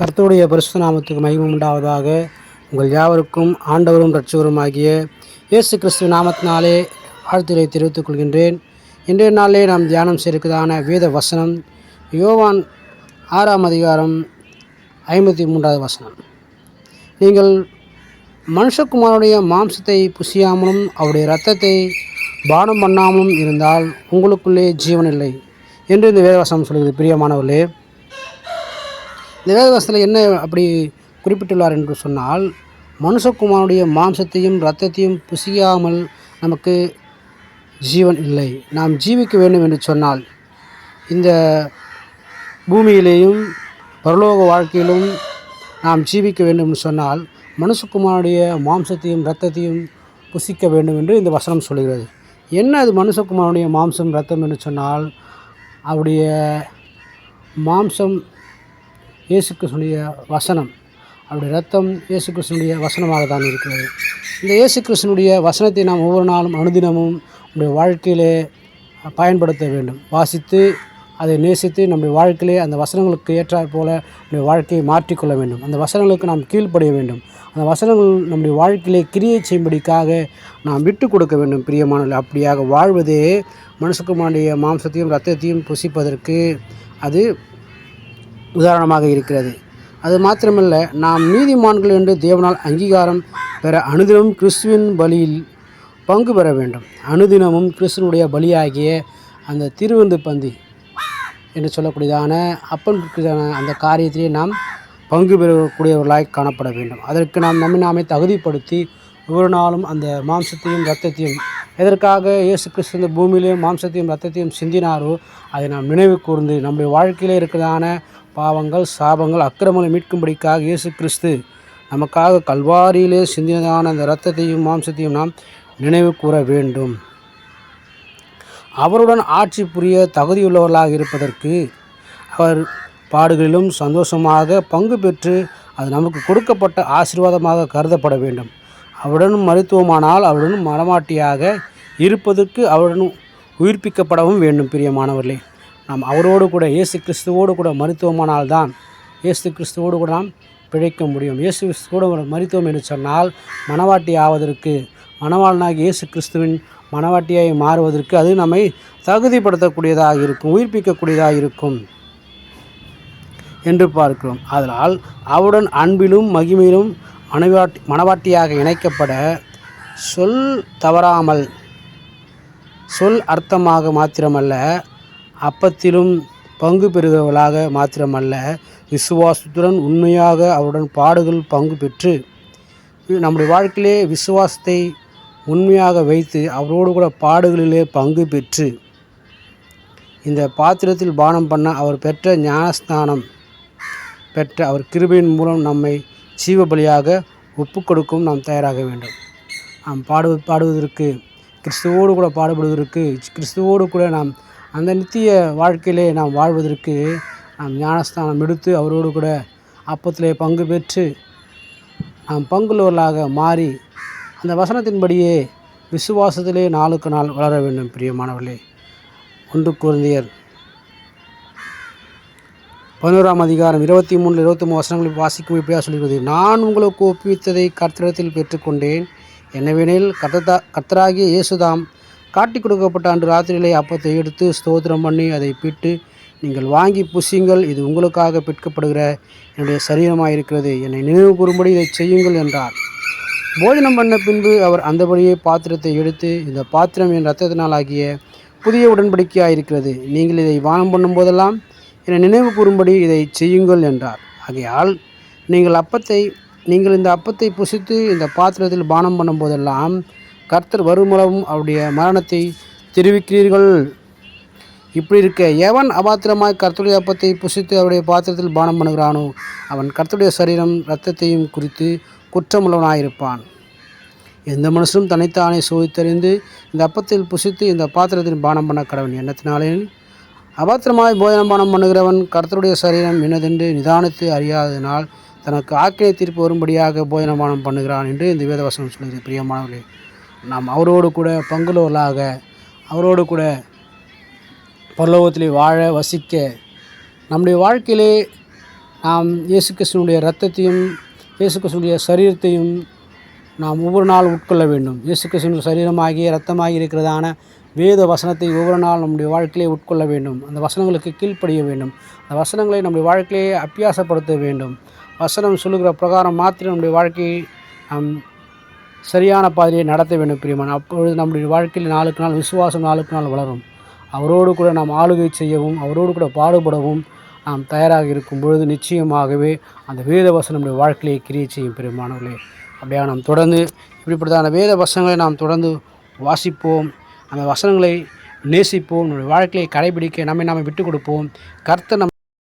கர்த்தருடைய பரிசுத்த நாமத்துக்கு மகிமை உண்டாவதாக. உங்கள் யாவருக்கும் ஆண்டவரும் இரட்சகருமாகிய இயேசு கிறிஸ்துவ நாமத்தினாலே வாழ்த்துக்களை தெரிவித்துக் கொள்கின்றேன். இன்றைய நாளிலே நாம் தியானம் செய்திருக்கிறதான வேத வசனம் யோவான் 6ஆம் அதிகாரம் 53வது வசனம். நீங்கள் மனுஷகுமாரனுடைய மாம்சத்தை புசியாமலும் அவருடைய இரத்தத்தை பானம் பண்ணாமலும் இருந்தால் உங்களுக்குள்ளே ஜீவன் இல்லை என்று இந்த வேதவசனம் சொல்கிறது. பிரியமானவர்களே, இந்த வேதவசனத்தில் என்ன அப்படி குறிப்பிட்டுள்ளார் என்று சொன்னால், மனுஷகுமாரனுடைய மாம்சத்தையும் இரத்தத்தையும் புசியாமல் நமக்கு ஜீவன் இல்லை. நாம் ஜீவிக்க வேண்டும் என்று சொன்னால் இந்த பூமியிலேயும் பரலோக வாழ்க்கையிலும் நாம் ஜீவிக்க வேண்டும் என்று சொன்னால் மனுஷகுமாரனுடைய மாம்சத்தையும் இரத்தத்தையும் புசிக்க வேண்டும் என்று இந்த வசனம் சொல்கிறது. என்ன அது மனுஷகுமாரனுடைய மாம்சம் இரத்தம் என்று சொன்னால், அவருடைய மாம்சம் இயேசு கிறிஸ்துவினுடைய வசனம், அவருடைய இரத்தம் இயேசு கிறிஸ்துவினுடைய வசனமாக தான் இருக்கிறது. இந்த இயேசு கிறிஸ்துவினுடைய வசனத்தை நாம் ஒவ்வொரு நாளும் அனுதினமும் நம்முடைய வாழ்க்கையிலே பயன்படுத்த வேண்டும். வாசித்து அதை நேசித்து நம்முடைய வாழ்க்கையிலே அந்த வசனங்களுக்கு ஏற்றாற் போல நம்முடைய வாழ்க்கையை மாற்றிக்கொள்ள வேண்டும். அந்த வசனங்களுக்கு நாம் கீழ்ப்படிய வேண்டும். அந்த வசனங்கள் நம்முடைய வாழ்க்கையிலே கிரியை செய்யும்படிக்காக நாம் விட்டு கொடுக்க வேண்டும். பிரியமானவர்களே, அப்படியாக வாழ்வதே மனுஷகுமாரனுடைய மாம்சத்தையும் இரத்தத்தையும் புசிப்பதற்கு அது உதாரணமாக இருக்கிறது. அது மாத்திரமல்ல, நாம் நீதிமான்கள் என்று தேவனால் அங்கீகாரம் பெற அனுதினமும் கிறிஸ்துவின் பலியில் பங்கு பெற வேண்டும். அனுதினமும் கிறிஸ்துவனுடைய பலியாகிய அந்த திருவிருந்து பந்தி என்று சொல்லக்கூடியதான அப்பனுக்கான அந்த காரியத்திலே நாம் பங்கு பெறக்கூடியவர்களாய் காணப்பட வேண்டும். அதற்கு நாம் நாமே தகுதிப்படுத்தி ஒவ்வொரு நாளும் அந்த மாம்சத்தையும் இரத்தத்தையும், எதற்காக இயேசு கிறிஸ்து இந்த பூமியிலே மாம்சத்தையும் இரத்தத்தையும் சிந்தினாரோ அதை நாம் நினைவு கூர்ந்து நம்முடைய வாழ்க்கையிலே இருக்கிறதான பாவங்கள், சாபங்கள், அக்கிரமங்களை மீட்கும்படிக்காக இயேசு கிறிஸ்து நமக்காக கல்வாரியிலே சிந்தினதான அந்த இரத்தத்தையும் மாம்சத்தையும் நாம் நினைவு கூற வேண்டும். அவருடன் ஆட்சி புரிய தகுதியுள்ளவர்களாக இருப்பதற்கு அவர் பாடுகளிலும் சந்தோஷமாக பங்கு பெற்று அது நமக்கு கொடுக்கப்பட்ட ஆசீர்வாதமாக கருதப்பட வேண்டும். அவருடன் மருத்துவமானால் அவருடன் மனமாட்டியாக இருப்பதற்கு அவருடன் உயிர்ப்பிக்கப்படவும் வேண்டும். பிரியமானவர்களே, நாம் அவரோடு கூட இயேசு கிறிஸ்துவோடு கூட மருத்துவமானால்தான் இயேசு கிறிஸ்துவோடு கூட நாம் பிழைக்க முடியும். இயேசு கிறிஸ்துவோடு மருத்துவம் என்று சொன்னால் மனவாட்டி ஆவதற்கு, மணவாளனாகி இயேசு கிறிஸ்துவின் மனவாட்டியாய் மாறுவதற்கு அது நம்மை தகுதிப்படுத்தக்கூடியதாக இருக்கும், உயிர்ப்பிக்கக்கூடியதாக இருக்கும் என்று பார்க்கிறோம். அதனால் அவருடன் அன்பிலும் மகிமையிலும் மனவாட்டியாக இணைக்கப்பட சொல் தவறாமல், சொல் அர்த்தமாக மாத்திரமல்ல, அப்பத்திலும் பங்கு பெறுகிறவர்களாக மாத்திரமல்ல, விசுவாசத்துடன் உண்மையாக அவருடன் பாடுகள் பங்கு பெற்று நம்முடைய வாழ்க்கையிலே விசுவாசத்தை உண்மையாக வைத்து அவரோடு கூட பாடுகளிலே பங்கு பெற்று இந்த பாத்திரத்தில் பானம் பண்ண அவர் பெற்ற ஞானஸ்நானம் பெற்ற அவர் கிருபையின் மூலம் நம்மை ஜீவ பலியாக ஒப்பு கொடுக்கும் நாம் தயாராக வேண்டும். நாம் பாடுவதற்கு, கிறிஸ்துவோடு கூட பாடுபடுவதற்கு, கிறிஸ்துவோடு கூட நாம் அந்த நித்திய வாழ்க்கையிலே நாம் வாழ்வதற்கு நாம் ஞானஸ்தானம் எடுத்து அவரோடு கூட அப்பத்திலே பங்கு பெற்று நாம் பங்குள்ளவர்களாக மாறி அந்த வசனத்தின்படியே விசுவாசத்திலே நாளுக்கு நாள் வளர வேண்டும். பிரியமானவர்களே, 1 கொரிந்தியர் 11ஆம் அதிகாரம் 23-23 வசனங்களில் வாசிக்கும் இப்படியாக சொல்கிறது. நான் உங்களுக்கு ஒப்புவித்ததை கர்த்தரிடத்தில் பெற்றுக்கொண்டேன். என்னவெனில் கர்த்தராகிய இயேசுதாம் காட்டி கொடுக்கப்பட்ட அன்று ராத்திரியிலே அப்பத்தை எடுத்து ஸ்தோத்திரம் பண்ணி அதை பிட்டு, நீங்கள் வாங்கி புசியுங்கள், இது உங்களுக்காக பிற்கப்படுகிற என்னுடைய சரீரமாக இருக்கிறது, என்னை நினைவு கூறும்படி இதை செய்யுங்கள் என்றார். போஜனம் பண்ண பின்பு அவர் அந்தபடியே பாத்திரத்தை எடுத்து, இந்த பாத்திரம் என் இரத்தத்தினால் ஆகிய புதிய உடன்படிக்கையாக இருக்கிறது, நீங்கள் இதை பானம் பண்ணும் போதெல்லாம் என்னை நினைவு கூறும்படி இதை செய்யுங்கள் என்றார். ஆகையால் நீங்கள் இந்த அப்பத்தை புசித்து இந்த பாத்திரத்தில் பானம் பண்ணும் போதெல்லாம் கர்த்தர் வருமளவும் அவருடைய மரணத்தை தெரிவிக்கிறீர்கள். இப்படி இருக்க எவன் அபாத்திரமாய் கர்த்தருடைய அப்பத்தை புசித்து அவருடைய பாத்திரத்தில் பானம் பண்ணுகிறானோ அவன் கர்த்தருடைய சரீரம் இரத்தத்தையும் குறித்து குற்றமுள்ளவனாயிருப்பான். எந்த மனுஷனும் தன்னைத்தானே சோதித்தறிந்து இந்த அப்பத்தில் புசித்து இந்த பாத்திரத்தில் பானம் பண்ண கடவன். எண்ணத்தினாலே அபாத்திரமாய் போஜனம் பானம் பண்ணுகிறவன் கர்த்தருடைய சரீரம் என்னதென்று நிதானித்து அறியாததினால் தனக்கு ஆக்கினை தீர்ப்பு வரும்படியாக போஜனம் பானம் பண்ணுகிறான் என்று இந்த வேதவசனம் சொல்கிறது. பிரியமானவர்களே, நாம் அவரோடு கூட பங்குள்ளவர்களாக, அவரோடு கூட பரலோகத்திலே வாழ வசிக்க நம்முடைய வாழ்க்கையிலே நாம் இயேசு கிறிஸ்துவினுடைய இரத்தத்தையும் இயேசு கிறிஸ்துவினுடைய சரீரத்தையும் நாம் ஒவ்வொரு நாள் உட்கொள்ள வேண்டும். இயேசு கிறிஸ்துவின் சரீரமாகிய இரத்தமாகி இருக்கிறதான வேத வசனத்தை ஒவ்வொரு நாள் நம்முடைய வாழ்க்கையிலே உட்கொள்ள வேண்டும். அந்த வசனங்களுக்கு கீழ்ப்படிய வேண்டும். அந்த வசனங்களை நம்முடைய வாழ்க்கையிலே அபியாசப்படுத்த வேண்டும். வசனம் சொல்லுகிற பிரகாரம் மாத்திரம் நம்முடைய வாழ்க்கையை நாம் சரியான பாதையை நடத்த வேண்டும் பிரியமான. அப்பொழுது நம்முடைய வாழ்க்கையில் நாளுக்கு நாள் விசுவாசம் நாளுக்கு நாள் வளரும். அவரோடு கூட நாம் ஆளுகை செய்யவும் அவரோடு கூட பாடுபடவும் நாம் தயாராக இருக்கும் பொழுது நிச்சயமாகவே அந்த வேத வசனம் நம்முடைய வாழ்க்கையை கிரியை செய்யும் பிரியமானவர்களே. அப்படியாக நாம் தொடர்ந்து இப்படிப்பட்டதான வேத வசனங்களை நாம் தொடர்ந்து வாசிப்போம். அந்த வசனங்களை நேசிப்போம். நம்முடைய வாழ்க்கையை கடைபிடிக்க நம்மை விட்டு கொடுப்போம். கர்த்தர்